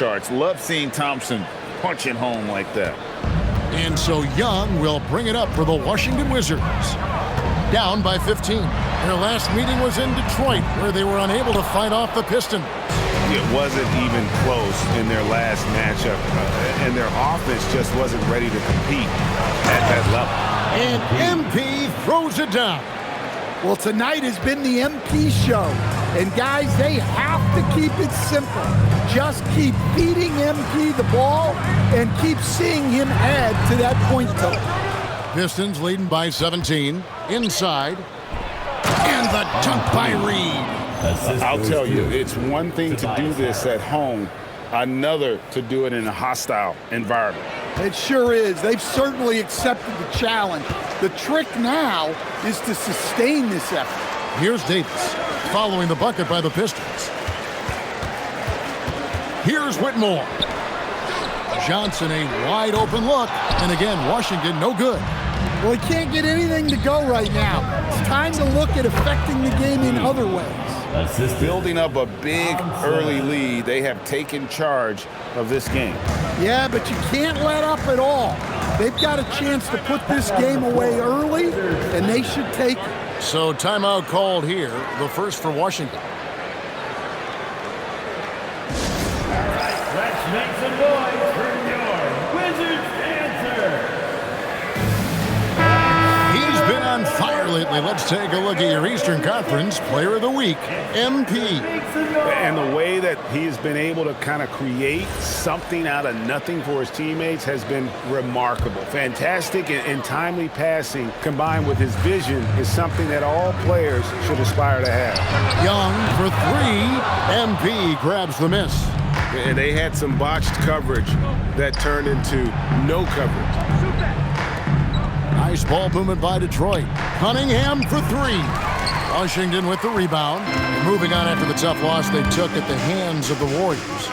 charts. Love seeing Thompson punching home like that. And so Young will bring it up for the Washington Wizards. Down by 15. Their last meeting was in Detroit, where they were unable to fight off the Pistons. It wasn't even close in their last matchup, and their offense just wasn't ready to compete at that level. And MP throws it down. Well, tonight has been the MP show. And guys, they have to keep it simple. Just keep feeding MP the ball and keep seeing him add to that point total. Pistons leading by 17. Inside. And the dunk by Reed. I'll tell you, it's one thing to do this at home, another to do it in a hostile environment. It sure is. They've certainly accepted the challenge. The trick now is to sustain this effort. Here's Davis, following the bucket by the Pistons. Here's Whitmore. Johnson, a wide open look. And again, Washington, no good. Well, he can't get anything to go right now. It's time to look at affecting the game in other ways. Building up a big early lead, they have taken charge of this game. Yeah, but you can't let up at all. They've got a chance to put this game away early, and they should take it. So timeout called here, the first for Washington. All right, let's make some noise for your Wizards answer. He's been on fire lately. Let's take a look at your Eastern Conference Player of the Week, MP. And the way that he's been able to kind of create something out of nothing for his teammates has been remarkable. Fantastic and timely passing combined with his vision is something that all players should aspire to have. Young for three. MP grabs the miss. And they had some botched coverage that turned into no coverage. Nice ball movement by Detroit. Cunningham for three. Washington with the rebound. Moving on after the tough loss they took at the hands of the Warriors.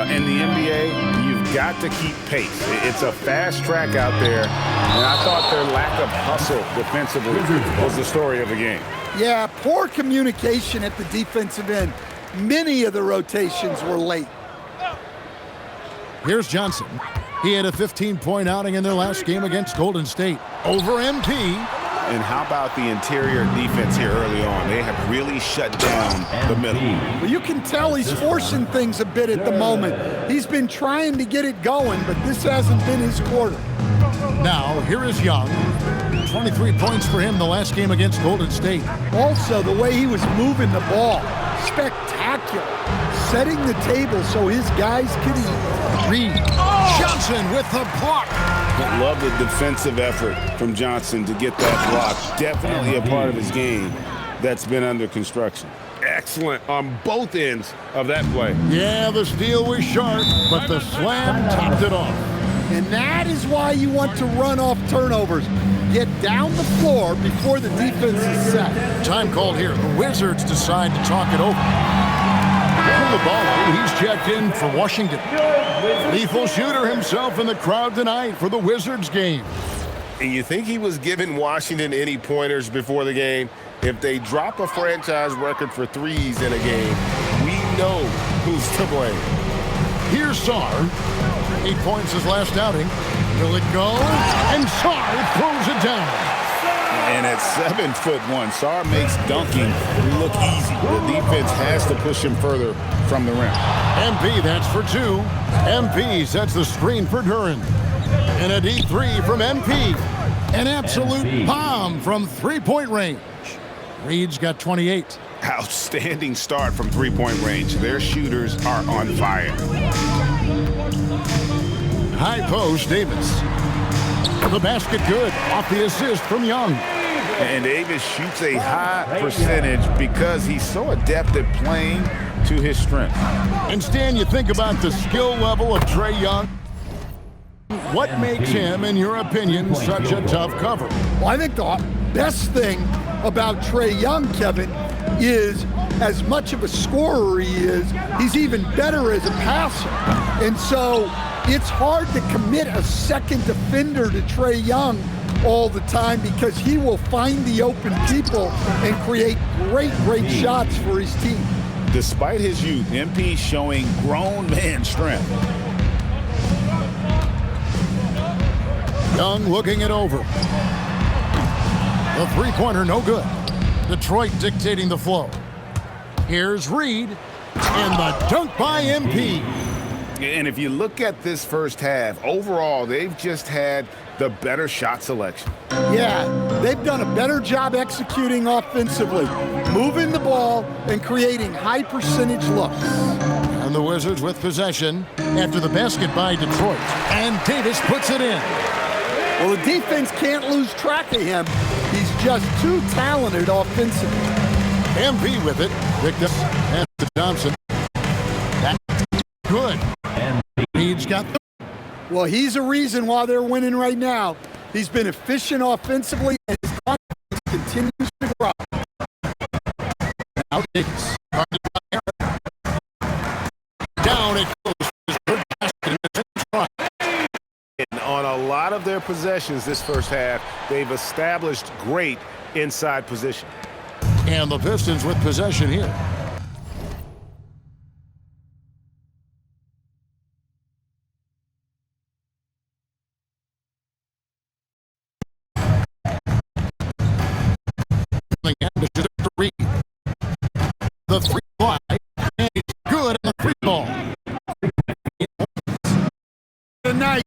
In the NBA, you've got to keep pace. It's a fast track out there, and I thought their lack of hustle defensively was the story of the game. Yeah, poor communication at the defensive end. Many of the rotations were late. Here's Johnson. He had a 15-point outing in their last game against Golden State. Over MP. And how about the interior defense here early on? They have really shut down the middle. Well, you can tell he's forcing things a bit at the moment. He's been trying to get it going, but this hasn't been his quarter. Now, here is Young. 23 points for him the last game against Golden State. Also, the way he was moving the ball, spectacular. Setting the table so his guys could eat. Reed. Johnson with the block. I love the defensive effort from Johnson to get that block. Definitely a part of his game that's been under construction. Excellent on both ends of that play. Yeah, the steal was sharp, but the slam topped it off. And that is why you want to run off turnovers. Get down the floor before the defense is set. Time called here. The Wizards decide to talk it over. The ball, he's checked in for Washington. Lethal shooter himself in the crowd tonight for the Wizards game. And you think he was giving Washington any pointers before the game? If they drop a franchise record for threes in a game, we know who's to blame. Here's Sarr. 8 points his last outing. Will it go? And Sarr throws it down. And at 7'1", Sarr makes dunking look easy. The defense has to push him further from the rim. MP, that's for two. MP sets the screen for Duren. And a deep three from MP. An absolute bomb from three-point range. Reed's got 28. Outstanding start from three-point range. Their shooters are on fire. High post, Davis. The basket good. Off the assist from Young. And Davis shoots a high percentage because he's so adept at playing to his strength. And Stan, you think about the skill level of Trae Young. What makes him, in your opinion, such a tough cover? Well, I think the best thing about Trae Young, Kevin, is as much of a scorer he is, he's even better as a passer. And so it's hard to commit a second defender to Trae Young all the time because he will find the open people and create great shots for his team. Despite his youth, MP showing grown man strength. Young looking it over. The three-pointer no good. Detroit dictating the flow. Here's Reed, and the dunk by MP. And if you look at this first half, overall, they've just had the better shot selection. Yeah, they've done a better job executing offensively, moving the ball and creating high percentage looks. And the Wizards with possession after the basket by Detroit. And Davis puts it in. Well, the defense can't lose track of him. He's just too talented offensively. MP with it. Picked up and to Thompson. That's good. And Reed's got the... Well, he's a reason why they're winning right now. He's been efficient offensively, and his confidence continues to grow. Now Davis. Down it goes. And on a lot of their possessions this first half, they've established great inside position. And the Pistons with possession here. The three fly, and it's good in the free ball. Tonight,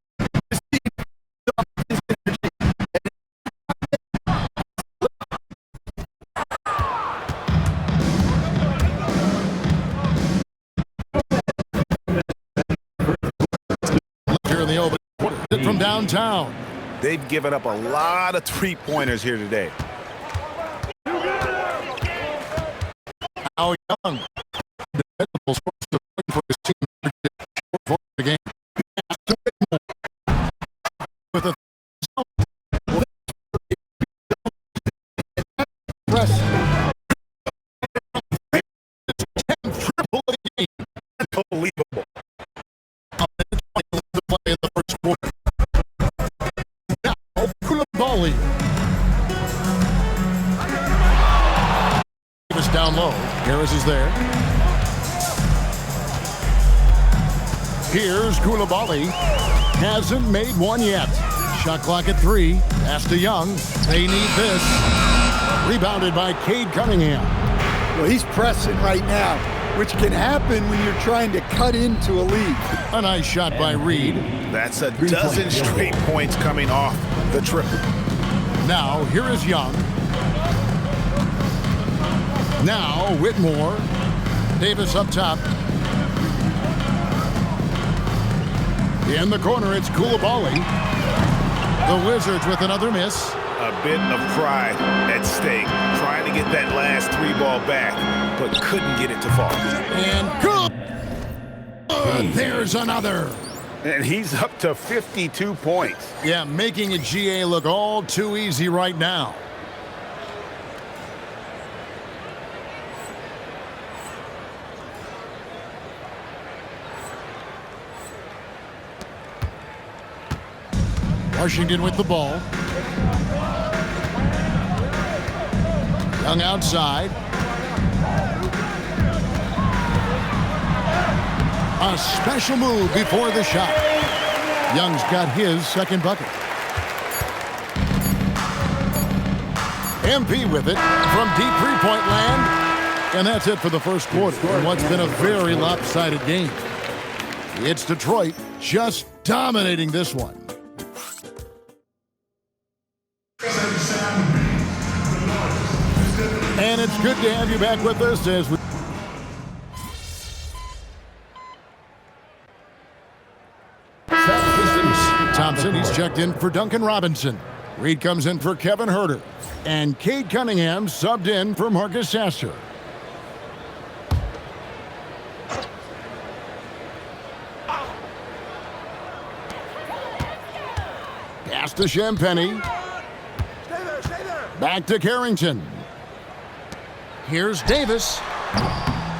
Here in the open quarter from downtown. They've given up a lot of three-pointers here today. Now Young, the for his team for the game. With a press. Triple a game. Unbelievable. The play in the first quarter. Now Koulibaly. Davis down low. Harris is there. Here's Koulibaly. Hasn't made one yet. Shot clock at 3. Pass to Young. They need this. Rebounded by Cade Cunningham. well, he's pressing right now, which can happen when you're trying to cut into a lead. A nice shot by Reed. That's a dozen straight points coming off the triple. Now, here is Young. Now, Whitmore. Davis up top. In the corner, it's Koulibaly. The Wizards with another miss. A bit of pride at stake, trying to get that last three ball back, but couldn't get it to fall. And good. There's another. And he's up to 52 points. Yeah, making a GA look all too easy right now. Washington with the ball. Young outside. A special move before the shot. Young's got his second bucket. MP with it from deep three-point land. And that's it for the first quarter in what's been a very lopsided game. It's Detroit just dominating this one. And it's good to have you back with us as we... Thompson, he's checked in for Duncan Robinson. Reed comes in for Kevin Huerter. And Cade Cunningham subbed in for Marcus Sasser. Pass to Champagnie. Back to Carrington. Here's Davis.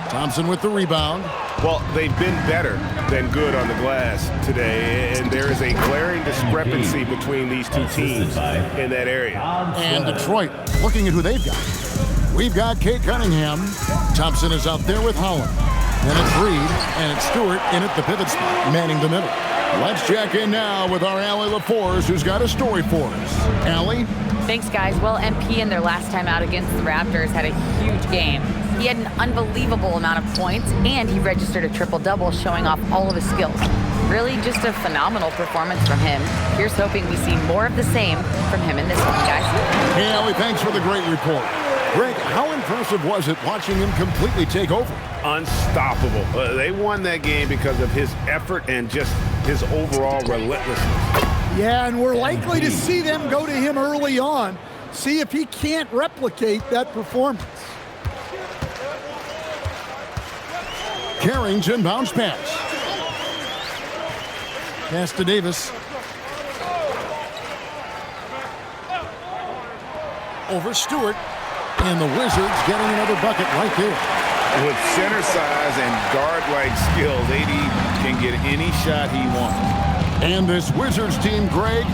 Thompson with the rebound. Well, they've been better than good on the glass today, and there is a glaring discrepancy between these two teams in that area. And Detroit, looking at who they've got. We've got Kate Cunningham. Thompson is out there with Holland. Then it's Reed, and it's Stewart in at the pivot spot, manning the middle. Let's check in now with our Allie LaForce, who's got a story for us. Allie? Thanks, guys. Well, MP in their last time out against the Raptors had a huge game. He had an unbelievable amount of points, and he registered a triple-double, showing off all of his skills. Really just a phenomenal performance from him. Here's hoping we see more of the same from him in this one, guys. Hey, Allie, thanks for the great report. Greg, how impressive was it watching him completely take over? Unstoppable. They won that game because of his effort and just his overall relentlessness. Yeah, and we're likely to see them go to him early on, see if he can't replicate that performance. Carrington bounce pass. Pass to Davis. Over Stewart. And the Wizards getting another bucket right there. With center size and guard-like skills, AD can get any shot he wants. And this Wizards team, Greg,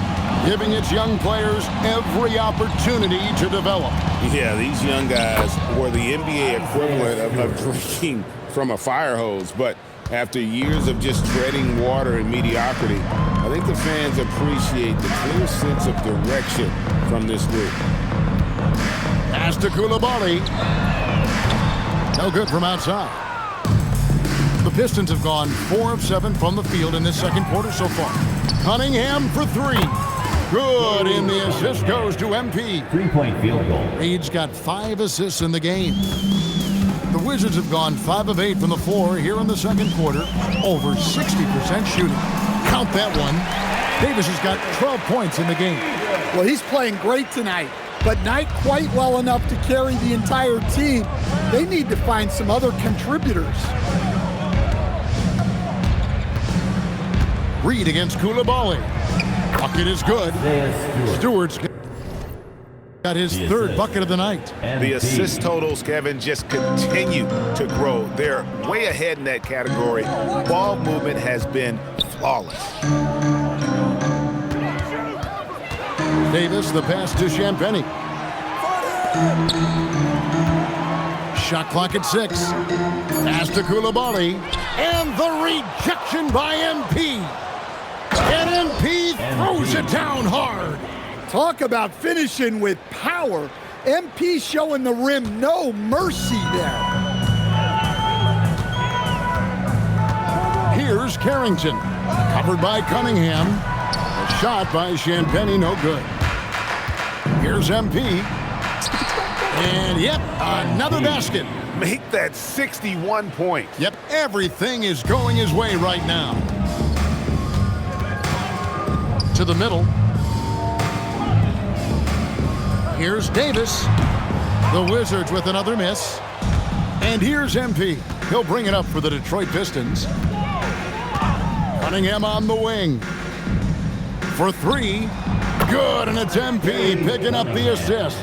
giving its young players every opportunity to develop. Yeah, these young guys were the NBA equivalent of drinking from a fire hose. But after years of just treading water and mediocrity, I think the fans appreciate the clear sense of direction from this group. Pass to Coulibaly. No good from outside. The Pistons have gone 4 of 7 from the field in this second quarter so far. Cunningham for 3. Good, and the assist goes to MP. 3-point field goal. Reed's got 5 assists in the game. The Wizards have gone 5 of 8 from the floor here in the second quarter. Over 60% shooting. Count that one. Davis has got 12 points in the game. Well, he's playing great tonight, but not quite well enough to carry the entire team. They need to find some other contributors. Reed against Coulibaly. Bucket is good. Stewart's got his third bucket of the night. The assist totals, Kevin, just continue to grow. They're way ahead in that category. Ball movement has been flawless. Davis, the pass to Champagnie. Shot clock at 6. Pass to Coulibaly. And the rejection by MP. And MP throws it down hard. Talk about finishing with power. MP showing the rim no mercy there. Here's Carrington. Covered by Cunningham. A shot by Champagnie, no good. Here's MP. And, yep, another basket. Make that 61 points. Yep, everything is going his way right now. To the middle. Here's Davis. The Wizards with another miss. And here's MP. He'll bring it up for the Detroit Pistons. Cunningham on the wing. For 3. Good, and it's MP picking up the assist.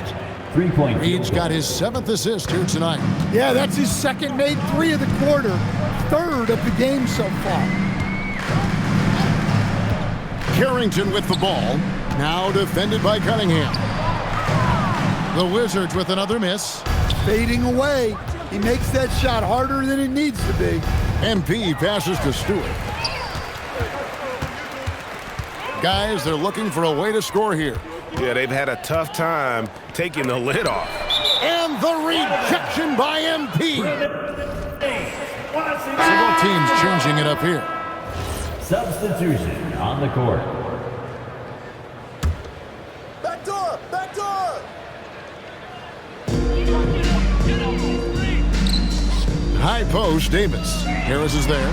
3-point. Reed's got his 7th assist here tonight. Yeah, that's his second made 3 of the quarter, 3rd of the game so far. Carrington with the ball. Now defended by Cunningham. The Wizards with another miss. Fading away. He makes that shot harder than it needs to be. MP passes to Stewart. Guys, they're looking for a way to score here. Yeah, they've had a tough time taking the lid off. And the rejection by MP. Several teams changing it up here. Substitution on the court. Back door! Back door! High post, Davis. Harris is there.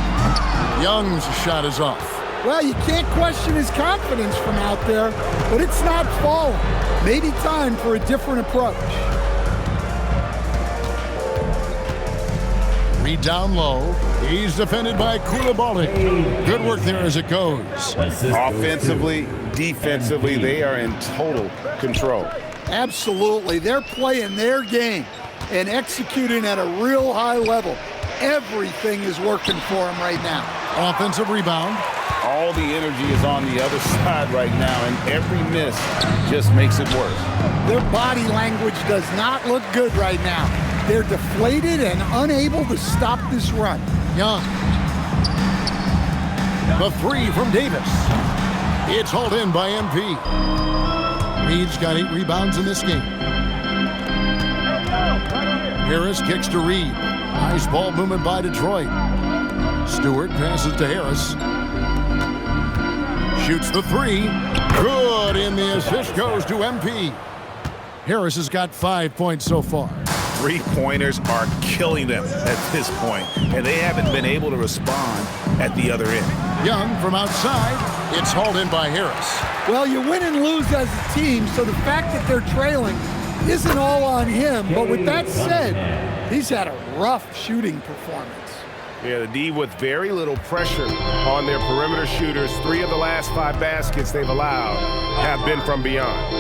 Young's shot is off. Well, you can't question his confidence from out there, but it's not falling. Maybe time for a different approach. Reed down low. He's defended by Coulibaly. Good work there as it goes. Offensively, defensively, they are in total control. Absolutely. They're playing their game and executing at a real high level. Everything is working for them right now. Offensive rebound. All the energy is on the other side right now, and every miss just makes it worse. Their body language does not look good right now. They're deflated and unable to stop this run. Young. The three from Davis. It's hauled in by MP. Reed's got 8 rebounds in this game. Harris kicks to Reed. Nice ball movement by Detroit. Stewart passes to Harris. Shoots the 3. Good, and the assist goes to MP. Harris has got 5 points so far. Three-pointers are killing them at this point, and they haven't been able to respond at the other end. Young from outside. It's hauled in by Harris. Well, you win and lose as a team, so the fact that they're trailing isn't all on him. But with that said, he's had a rough shooting performance. Yeah, the D with very little pressure on their perimeter shooters. 3 of the last 5 baskets they've allowed have been from beyond.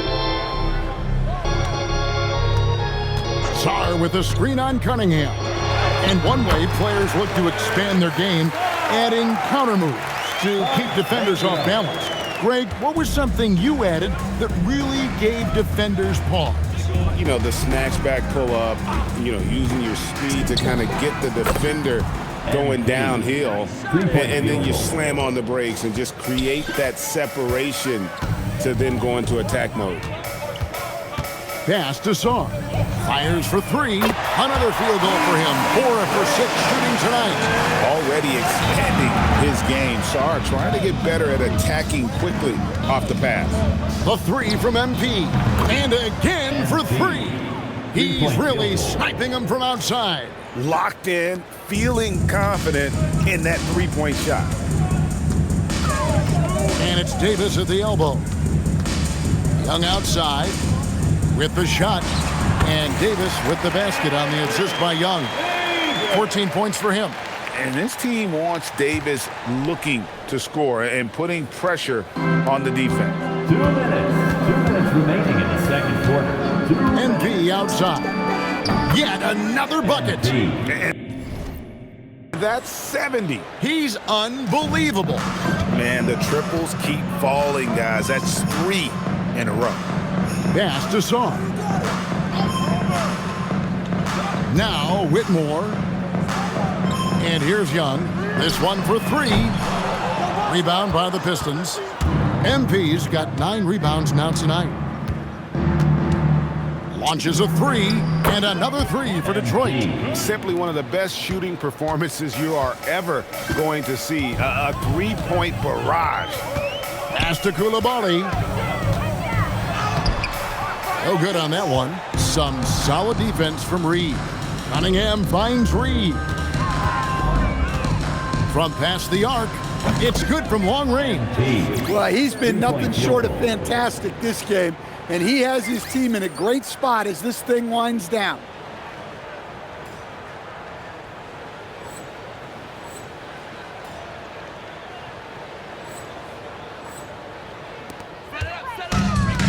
Sarr with a screen on Cunningham. And one way players look to expand their game, adding counter moves to keep defenders off balance. Greg, what was something you added that really gave defenders pause? You know, the snatch back pull up, you know, using your speed to kind of get the defender going downhill, and then you slam on the brakes and just create that separation to then go into attack mode. Pass to Sarr. Fires for 3. Another field goal for him. 4 for 6 shooting tonight. Already expanding his game. Sarr trying to get better at attacking quickly off the pass. The 3 from MP. And again for 3. He's really sniping them from outside. Locked in, feeling confident in that three-point shot. And it's Davis at the elbow. Young outside with the shot. And Davis with the basket on the assist by Young. 14 points for him. And this team wants Davis looking to score and putting pressure on the defense. 2 minutes. 2 minutes remaining in the second quarter. MP outside. Yet another bucket. And that's 70. He's unbelievable. Man, the triples keep falling, guys. That's 3 in a row. Pass to Sarr. Now Whitmore. And here's Young. This one for 3. Rebound by the Pistons. MP's got 9 rebounds now tonight. Launches a 3, and another 3 for Detroit. Simply one of the best shooting performances you are ever going to see. A 3-point barrage. Pass to Coulibaly. No good on that one. Some solid defense from Reed. Cunningham finds Reed. From past the arc, it's good from long range. Well, he's been nothing short of fantastic this game, and he has his team in a great spot as this thing winds down.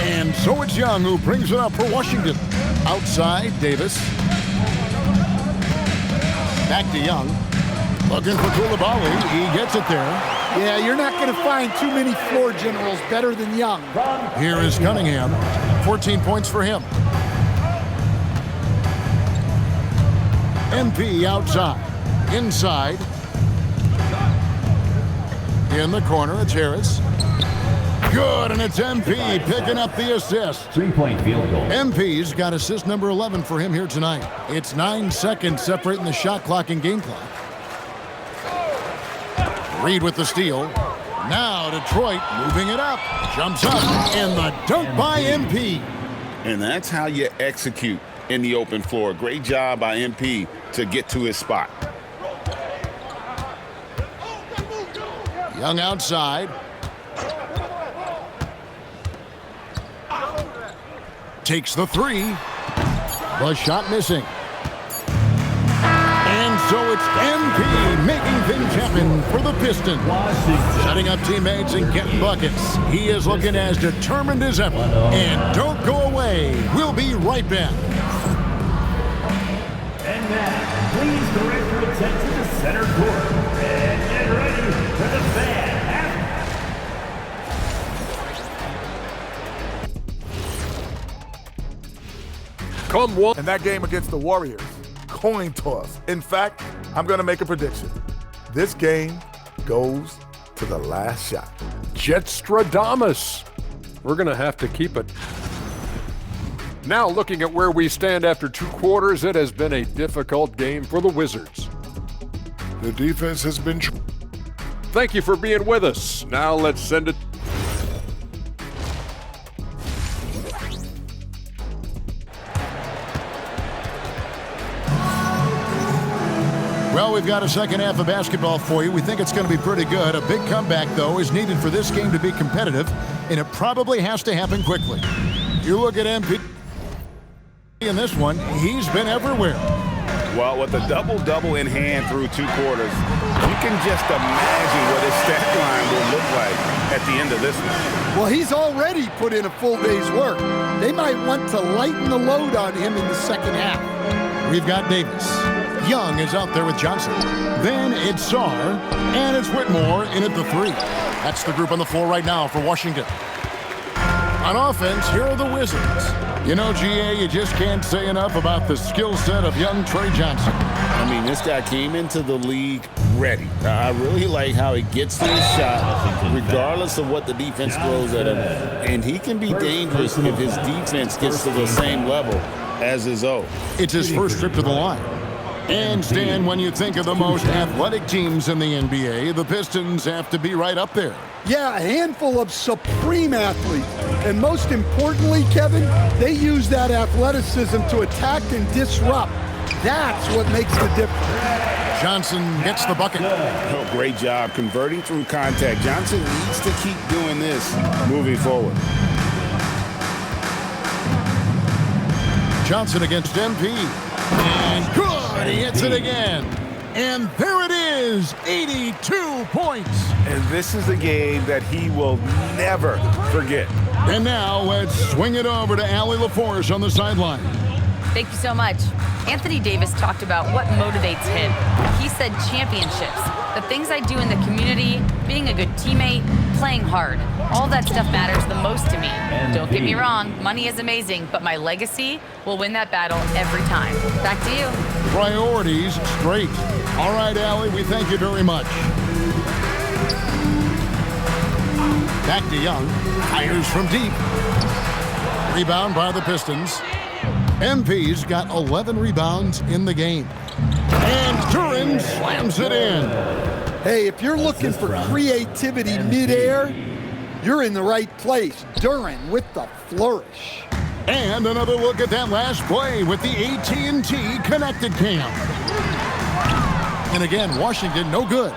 And so it's Young who brings it up for Washington. Outside, Davis. Back to Young. Looking for Coulibaly. He gets it there. Yeah, you're not going to find too many floor generals better than Young. Here is Cunningham. 14 points for him. MP outside. Inside. In the corner, it's Harris. Good, and it's MP picking up the assist. 3-point field goal. MP's got assist number 11 for him here tonight. It's 9 seconds separating the shot clock and game clock. Reed with the steal. Now Detroit moving it up. Jumps up, and the dunk by MP. And that's how you execute in the open floor. Great job by MP to get to his spot. Young outside. Takes the 3. The shot missing. And so it's MP making things happen for the Pistons. Setting up teammates and getting buckets. He is looking as determined as ever. And don't go away. We'll be right back. And now, please direct your attention to center court. And get ready come one. And that game against the Warriors, coin toss. In fact, I'm going to make a prediction. This game goes to the last shot. Jetstradamus. We're going to have to keep it. Now looking at where we stand after 2 quarters, it has been a difficult game for the Wizards. The defense has been... Thank you for being with us. Now let's send it. Well, we've got a second half of basketball for you. We think it's going to be pretty good. A big comeback, though, is needed for this game to be competitive, and it probably has to happen quickly. You look at MP in this one, he's been everywhere. Well, with a double-double in hand through 2 quarters, you can just imagine what his stat line will look like at the end of this one. Well, he's already put in a full day's work. They might want to lighten the load on him in the second half. We've got Davis. Young is out there with Johnson. Then it's Sarr, and it's Whitmore in at the 3. That's the group on the floor right now for Washington. On offense, here are the Wizards. You know, GA, you just can't say enough about the skill set of young Trey Johnson. I mean, this guy came into the league ready. I really like how he gets to his shot, regardless of what the defense throws at him. And he can be dangerous if his defense gets to the same level as his own. It's his first trip to the line. And Stan, when you think of the most athletic teams in the NBA, the Pistons have to be right up there. Yeah, a handful of supreme athletes. And most importantly, Kevin, they use that athleticism to attack and disrupt. That's what makes the difference. Johnson gets the bucket. Oh, great job converting through contact. Johnson needs to keep doing this moving forward. Johnson against MP. And good! He hits it again. And there it is, 82 points. And this is a game that he will never forget. And now let's swing it over to Allie LaForce on the sideline. Thank you so much. Anthony Davis talked about what motivates him. He said championships, the things I do in the community, being a good teammate, playing hard. All that stuff matters the most to me. Don't get me wrong, money is amazing, but my legacy will win that battle every time. Back to you. Priorities straight. All right, Allie, we thank you very much. Back to Young. Fires from deep. Rebound by the Pistons. MP's got 11 rebounds in the game. And Duren slams it in. Hey, if you're looking for creativity midair, you're in the right place. Duren with the flourish. And another look at that last play with the AT&T Connected Cam. And again, Washington no good.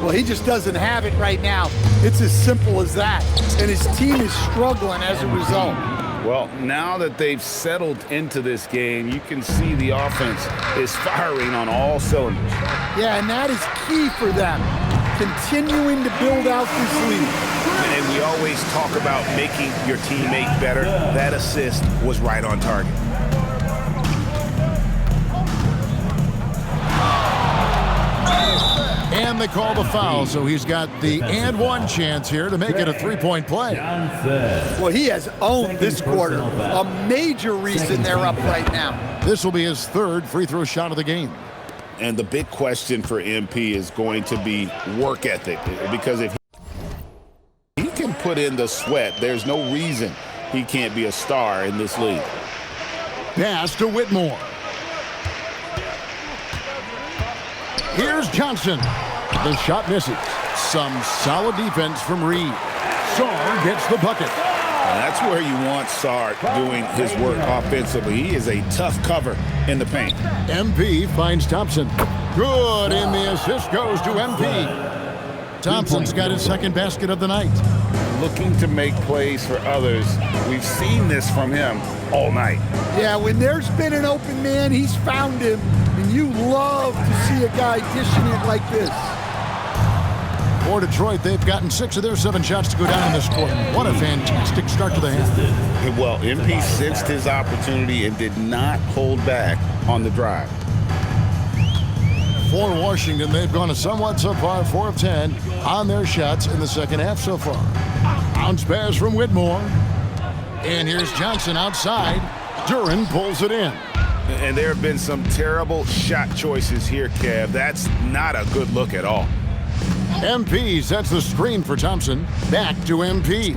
Well, he just doesn't have it right now. It's as simple as that. And his team is struggling as a result. Well, now that they've settled into this game, you can see the offense is firing on all cylinders. Yeah, and that is key for them, continuing to build out this lead. And we always talk about making your teammate better. That assist was right on target. And they call the foul, so he's got the and one chance here to make it a three-point play. Well, he has owned this quarter. A major reason they're up right now. This will be his third free throw shot of the game. And the big question for MP is going to be work ethic, because if he can put in the sweat, there's no reason he can't be a star in this league. Pass to Whitmore. Here's Johnson. The shot misses. Some solid defense from Reed. Sarr gets the bucket. And that's where you want Sarr doing his work offensively. He is a tough cover in the paint. MP finds Thompson. Good, and the assist goes to MP. Thompson's got his second basket of the night. Looking to make plays for others. We've seen this from him all night. Yeah, when there's been an open man, he's found him. And you love to see a guy dishing it like this. For Detroit, they've gotten 6 of their 7 shots to go down in this quarter. What a fantastic start to the half. Well, MP sensed his opportunity and did not hold back on the drive. For Washington, they've gone a somewhat subpar 4 of 10 on their shots in the second half so far. Bounce pass from Whitmore. And here's Johnson outside. Duren pulls it in. And there have been some terrible shot choices here, Kev. That's not a good look at all. MP sets the screen for Thompson. Back to MP.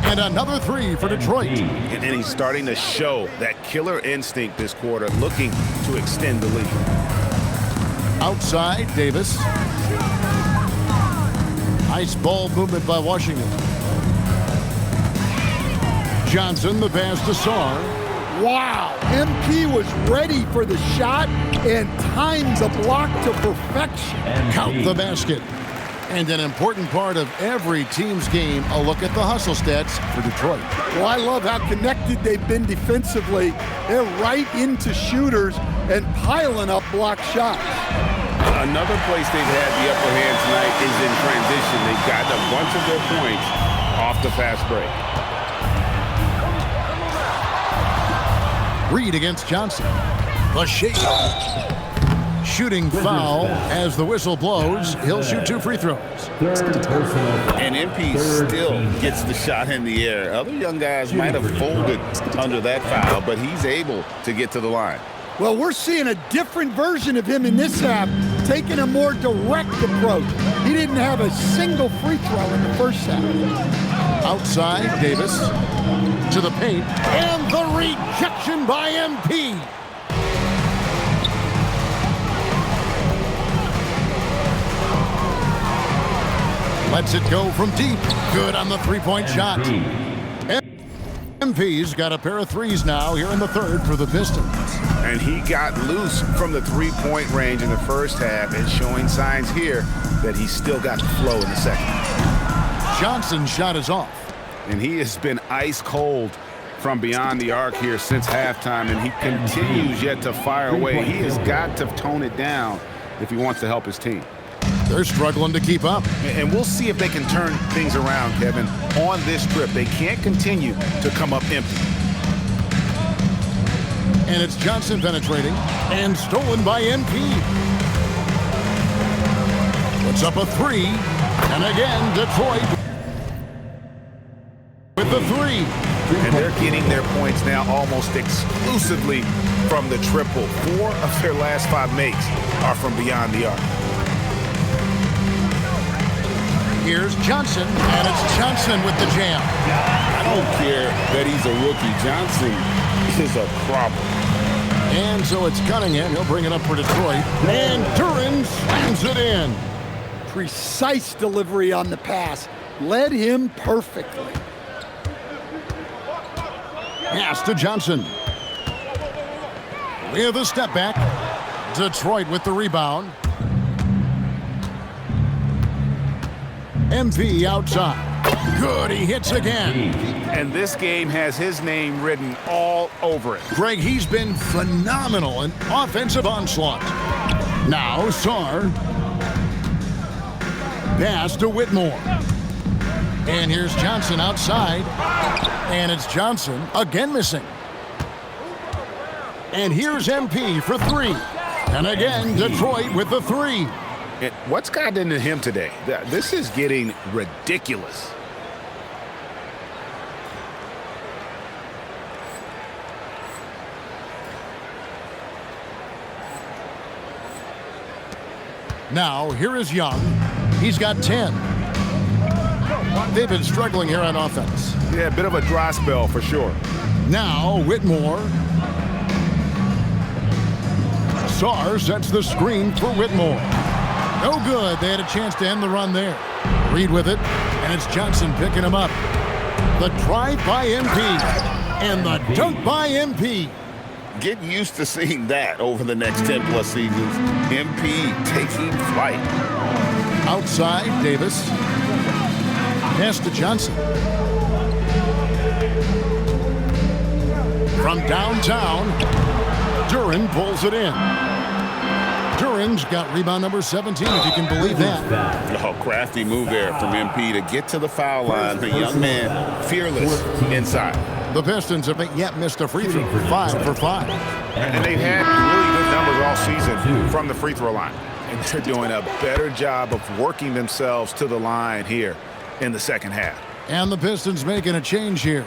And another three for Detroit. And he's starting to show that killer instinct this quarter, looking to extend the lead. Outside, Davis. Nice ball movement by Washington. Johnson, the pass to Sarr. Wow, MP was ready for the shot and timed the block to perfection. Count the basket. And an important part of every team's game, a look at the hustle stats for Detroit. Well, I love how connected they've been defensively. They're right into shooters and piling up block shots. Another place they've had the upper hand tonight is in transition. They've gotten a bunch of their points off the fast break. Reed against Johnson. The shake. Shooting foul as the whistle blows. He'll shoot 2 free throws. And MP still gets the shot in the air. Other young guys might have folded under that foul, but he's able to get to the line. Well, we're seeing a different version of him in this half, taking a more direct approach. He didn't have a single free throw in the first half. Outside, Davis to the paint, and the rejection by MP. Lets it go from deep. Good on the three-point shot. MP's got a pair of threes now here in the third for the Pistons. And he got loose from the three-point range in the first half and showing signs here that he's still got the flow in the second. Johnson's shot is off. And he has been ice cold from beyond the arc here since halftime, and he continues yet to fire away. He has got to tone it down if he wants to help his team. They're struggling to keep up. And we'll see if they can turn things around, Kevin, on this trip. They can't continue to come up empty. And it's Johnson penetrating and stolen by MP. Puts up a three, and again Detroit with the three. And they're getting their points now almost exclusively from the triple. 4 of their last 5 makes are from beyond the arc. Here's Johnson, and it's Johnson with the jam. I don't care that he's a rookie. Johnson is a problem. And so it's Cunningham. He'll bring it up for Detroit. And Duren slams it in. Precise delivery on the pass. Led him perfectly. Pass to Johnson. With a step back. Detroit with the rebound. MP outside. Good, he hits again. And this game has his name written all over it. Greg, he's been phenomenal in offensive onslaught. Now Sarr. Pass to Whitmore. And here's Johnson outside. And it's Johnson again missing. And here's MP for three. And again, Detroit with the three. And what's gotten into him today? This is getting ridiculous. Now, here is Young. He's got 10. They've been struggling here on offense. Yeah, a bit of a dry spell for sure. Now, Whitmore. Sarr sets the screen for Whitmore. No good. They had a chance to end the run there. Reed with it, and it's Johnson picking him up. The drive by MP, and the dunk by MP. Get used to seeing that over the next 10-plus seasons. MP taking flight. Outside, Davis. Pass to Johnson. From downtown, Duren pulls it in. Duren's got rebound number 17, if you can believe that. Oh, crafty move there from MP to get to the foul line. The young man, fearless inside. The Pistons have not yet missed a free throw. 5 for 5. And they've had really good numbers all season from the free throw line. And they're doing a better job of working themselves to the line here in the second half. And the Pistons making a change here.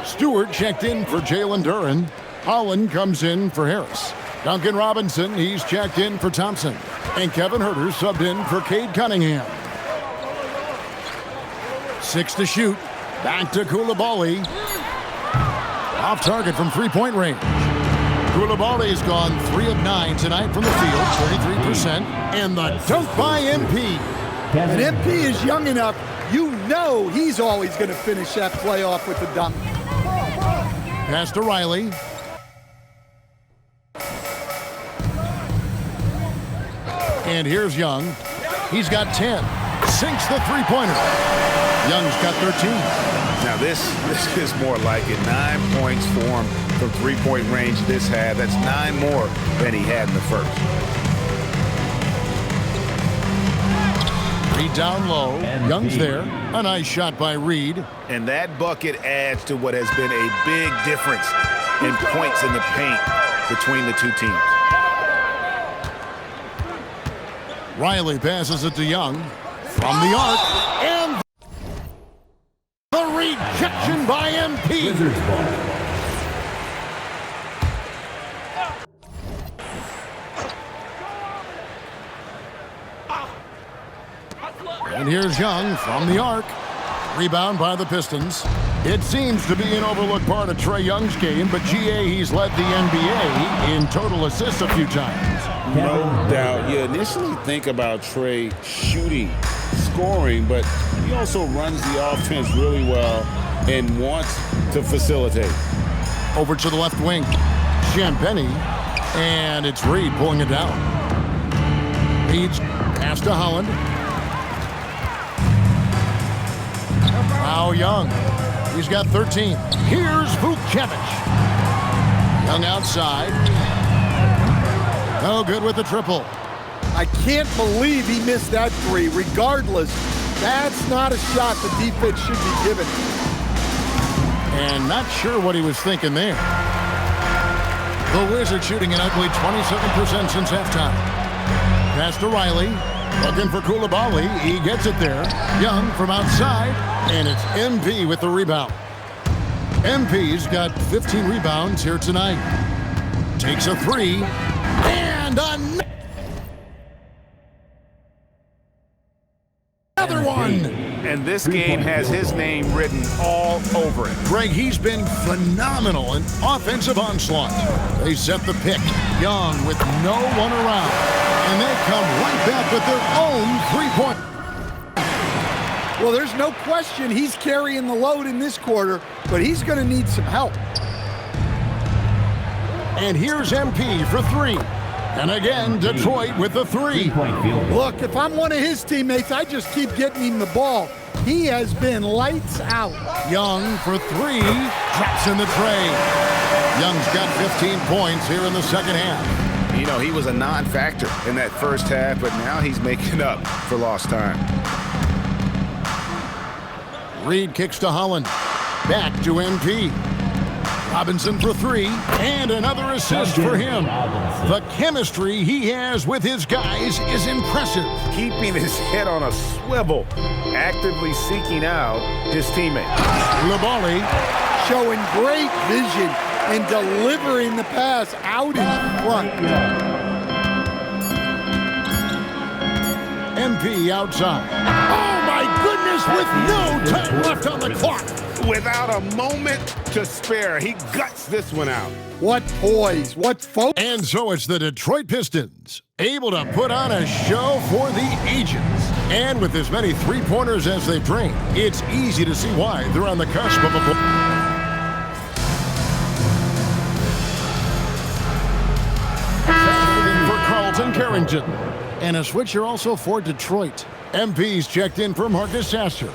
Stewart checked in for Jalen Duren. Holland comes in for Harris. Duncan Robinson, he's checked in for Thompson. And Kevin Huerter subbed in for Cade Cunningham. 6 to shoot. Back to Koulibaly. Off target from three-point range. Koulibaly's gone 3 of 9 tonight from the field, 33%. And the dunk by MP. And MP is young enough, you know he's always going to finish that play off with the dunk. Pass to Riley. And here's Young. He's got 10. Sinks the three-pointer. Young's got 13. Now this is more like it. 9 points for him from three-point range this half. That's 9 more than he had in the first. Reed down low. Young's there. A nice shot by Reed. And that bucket adds to what has been a big difference in points in the paint between the two teams. Riley passes it to Young. From the arc. And the rejection by MP. Wizards ball. And here's Young from the arc. Rebound by the Pistons. It seems to be an overlooked part of Trae Young's game, but GA, he's led the NBA in total assists a few times. No doubt. You initially think about Trae shooting, scoring, but he also runs the offense really well and wants to facilitate. Over to the left wing. Champagnie. And it's Reed pulling it down. Reed's pass to Holland. Now Young. He's got 13. Here's Vukcevic. Young outside. No good with the triple. I can't believe he missed that three. Regardless, that's not a shot the defense should be given. And not sure what he was thinking there. The Wizards shooting an ugly 27% since halftime. Pass to Riley. Looking for Koulibaly. He gets it there. Young from outside. And it's MP with the rebound. MP's got 15 rebounds here tonight. Takes a three. And another one. And this game has his name written all over it. Greg, he's been phenomenal in offensive onslaught. They set the pick. Young with no one around. And they come right back with their own three-point. Well, there's no question he's carrying the load in this quarter, but he's going to need some help. And here's MP for three. And again, Detroit with the three. Look, if I'm one of his teammates, I just keep getting him the ball. He has been lights out. Young for three. Drops in the tray. Young's got 15 points here in the second half. You know, he was a non-factor in that first half, but now he's making up for lost time. Reed kicks to Holland. Back to MP. Robinson for three. And another assist for him. The chemistry he has with his guys is impressive. Keeping his head on a swivel, actively seeking out his teammates. Koulibaly Showing great vision and delivering the pass out in front. MP outside. Oh my goodness, with no time left on the clock. Without a moment to spare, he guts this one out. What poise, what focus. And so it's the Detroit Pistons, able to put on a show for the ages. And with as many three-pointers as they've drained, it's easy to see why they're on the cusp of a... for Carlton Carrington. And a switcher also for Detroit. MP's checked in for Marcus Sasser.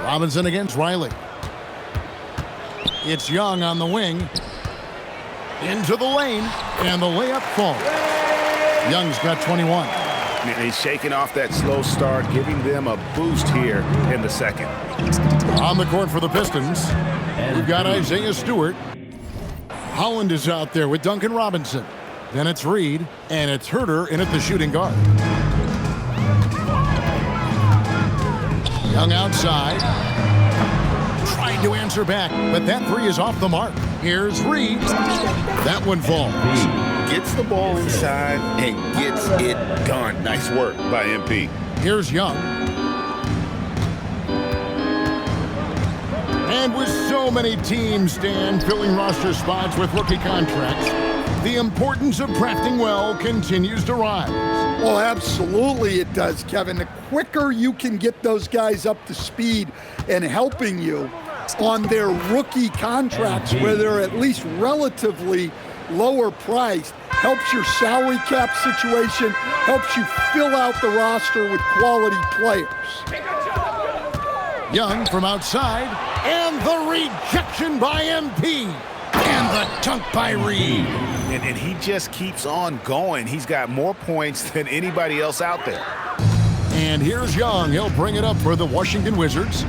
Robinson against Riley. It's Young on the wing. Into the lane. And the layup falls. Young's got 21. And he's shaking off that slow start, giving them a boost here in the second. On the court for the Pistons, we've got Isaiah Stewart. Holland is out there with Duncan Robinson. Then it's Reed, and it's Herter in at the shooting guard. Young outside. Trying to answer back, but that three is off the mark. Here's Reed. That one falls. Gets the ball inside and gets it done. Nice work by MP. Here's Young. And with so many teams, Dan, filling roster spots with rookie contracts, the importance of drafting well continues to rise. Well, absolutely it does, Kevin. The quicker you can get those guys up to speed and helping you on their rookie contracts, where they're at least relatively lower priced, helps your salary cap situation, helps you fill out the roster with quality players. Young from outside, and the rejection by MP, and the dunk by Reed. And he just keeps on going. He's got more points than anybody else out there. And here's Young. He'll bring it up for the Washington Wizards.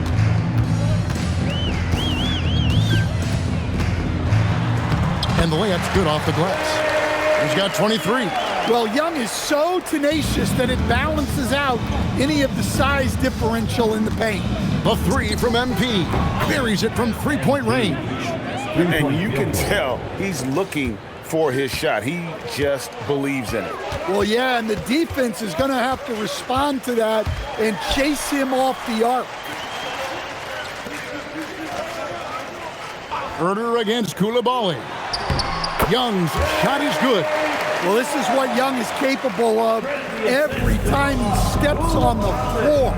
And the layup's good off the glass. He's got 23. Well, Young is so tenacious that it balances out any of the size differential in the paint. The three from MP. Buries it from three-point range. And you can tell he's looking for his shot. He just believes in it. Well, yeah, and the defense is going to have to respond to that and chase him off the arc. Herter against Koulibaly. Young's shot is good. Well, this is what Young is capable of every time he steps on the floor.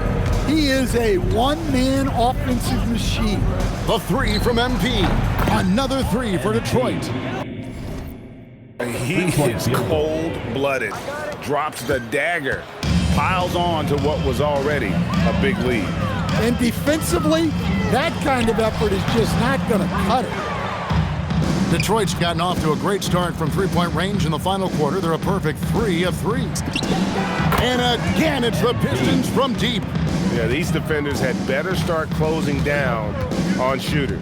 He is a one-man offensive machine. The three from MP. Another three for Detroit. He is cold-blooded, drops the dagger, piles on to what was already a big lead. And defensively, that kind of effort is just not going to cut it. Detroit's gotten off to a great start from three-point range in the final quarter. They're a perfect 3 of 3. And again, it's the Pistons from deep. Yeah, these defenders had better start closing down on shooters.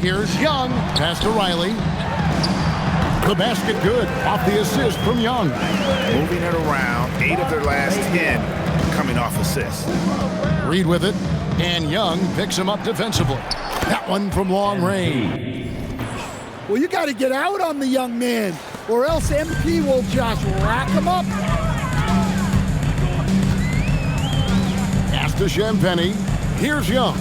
Here's Young. Pass to Riley. The basket good. Off the assist from Young. Moving it around, 8 of their last 10 coming off assists. Reed with it. And Young picks him up defensively. That one from long range. Well, you got to get out on the young man, or else MP will just rack him up. Pass to Champagny. Here's Young.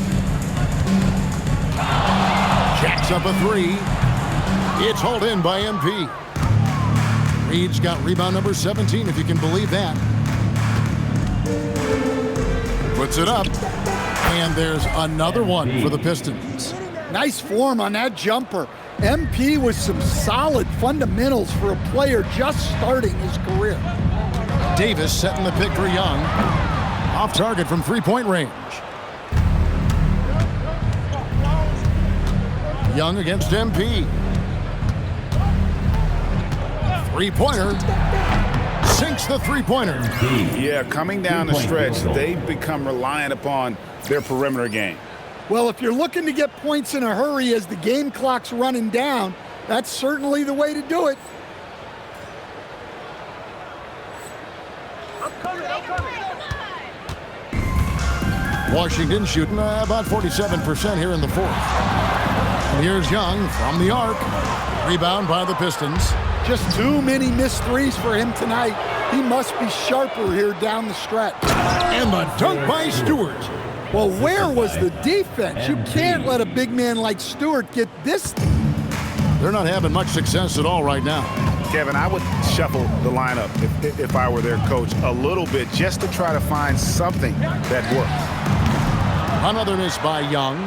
Jacks up a three. It's hauled in by MP. Reed's got rebound number 17, if you can believe that. Puts it up. And there's another one for the Pistons. Nice form on that jumper. MP with some solid fundamentals for a player just starting his career. Davis setting the pick for Young. Off target from three-point range. Young against MP. Three-pointer. Sinks the three-pointer. Yeah, coming down the stretch, they've become reliant upon their perimeter game. Well, if you're looking to get points in a hurry as the game clock's running down, that's certainly the way to do it. Washington shooting about 47% here in the fourth. And here's Young from the arc. Rebound by the Pistons. Just too many missed threes for him tonight. He must be sharper here down the stretch. And the dunk by Stewart. Well, where was the defense? You can't let a big man like Stewart get this. They're not having much success at all right now. Kevin, I would shuffle the lineup if I were their coach a little bit just to try to find something that works. Another miss by Young.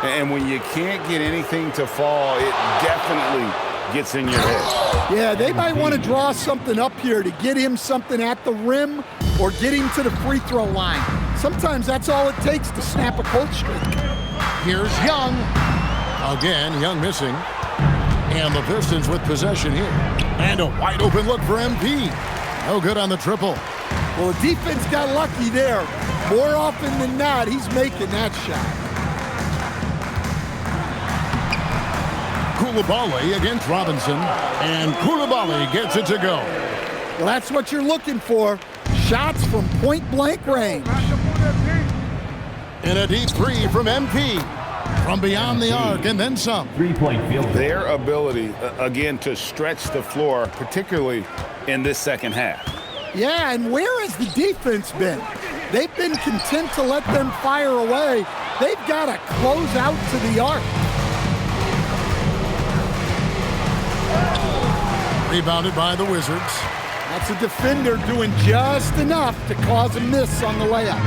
And when you can't get anything to fall, it definitely gets in your head. Yeah, they might want to draw something up here to get him something at the rim or get him to the free throw line. Sometimes that's all it takes to snap a cold streak. Here's Young. Again, Young missing. And the Pistons with possession here. And a wide open look for MP. No good on the triple. Well, the defense got lucky there. More often than not, he's making that shot. Koulibaly against Robinson, and Koulibaly gets it to go. Well, that's what you're looking for. Shots from point-blank range. And a deep three from MP. From beyond the arc and then some. 3-point field goal. Their ability, again, to stretch the floor, particularly in this second half. Yeah, and where has the defense been? They've been content to let them fire away. They've got to close out to the arc. Rebounded by the Wizards. That's a defender doing just enough to cause a miss on the layup.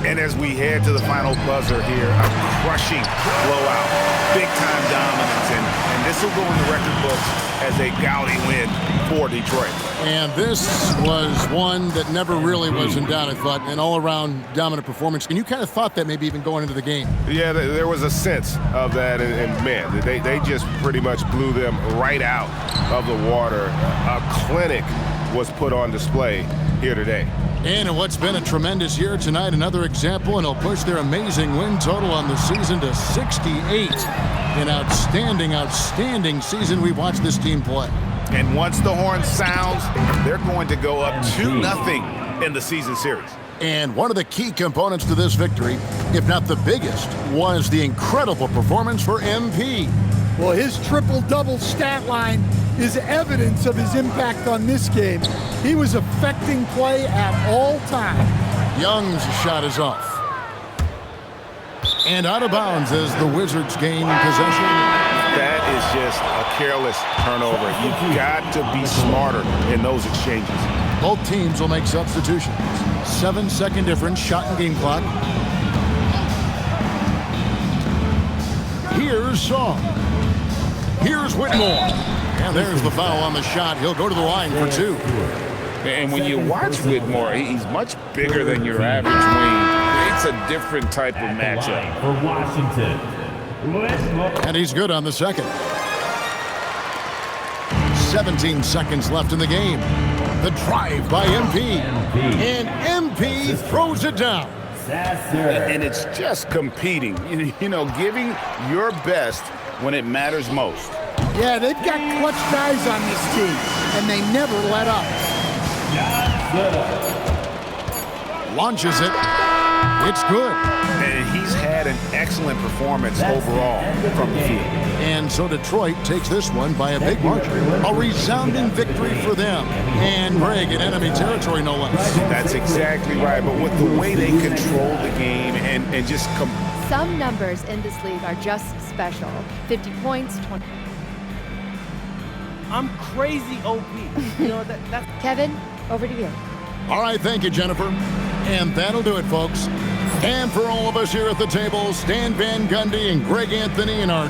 And as we head to the final buzzer here, a crushing blowout, big-time dominance, and this will go in the record books as a gaudy win for Detroit. And this was one that never really was in doubt, I thought, an all-around dominant performance. And you kind of thought that maybe even going into the game. Yeah, there was a sense of that, and man, they just pretty much blew them right out of the water. A clinic was put on display here today. And in what's been a tremendous year tonight, another example, and it'll push their amazing win total on the season to 68. An outstanding, outstanding season we watched this team play. And once the horn sounds, they're going to go up 2-0 in the season series. And one of the key components to this victory, if not the biggest, was the incredible performance for MP. Well, his triple-double stat line is evidence of his impact on this game. He was affecting play at all times. Young's shot is off. And out of bounds as the Wizards gain possession. That is just a careless turnover. You've got to be smarter in those exchanges. Both teams will make substitutions. 7-second difference, shot and game clock. Here's Song. Here's Whitmore. And there's the foul on the shot. He'll go to the line for two. And when you watch Whitmore, he's much bigger than your average wing. It's a different type of matchup. For Washington, Whitmore. And he's good on the second. 17 seconds left in the game. The drive by MP. And MP throws it down. And it's just competing, you know, giving your best when it matters most. Yeah, they've got clutch guys on this team, and they never let up. Launches it. It's good. And he's had an excellent performance overall from the field. And so Detroit takes this one by a big margin. A resounding victory for them. And Greg in enemy territory, no less. That's exactly right. But with the way they control the game and just Some numbers in this league are just special. 50 points, 20. I'm crazy OP. You know, that's Kevin, over to you. All right, thank you, Jennifer. And that'll do it, folks. And for all of us here at the table, Stan Van Gundy and Greg Anthony and our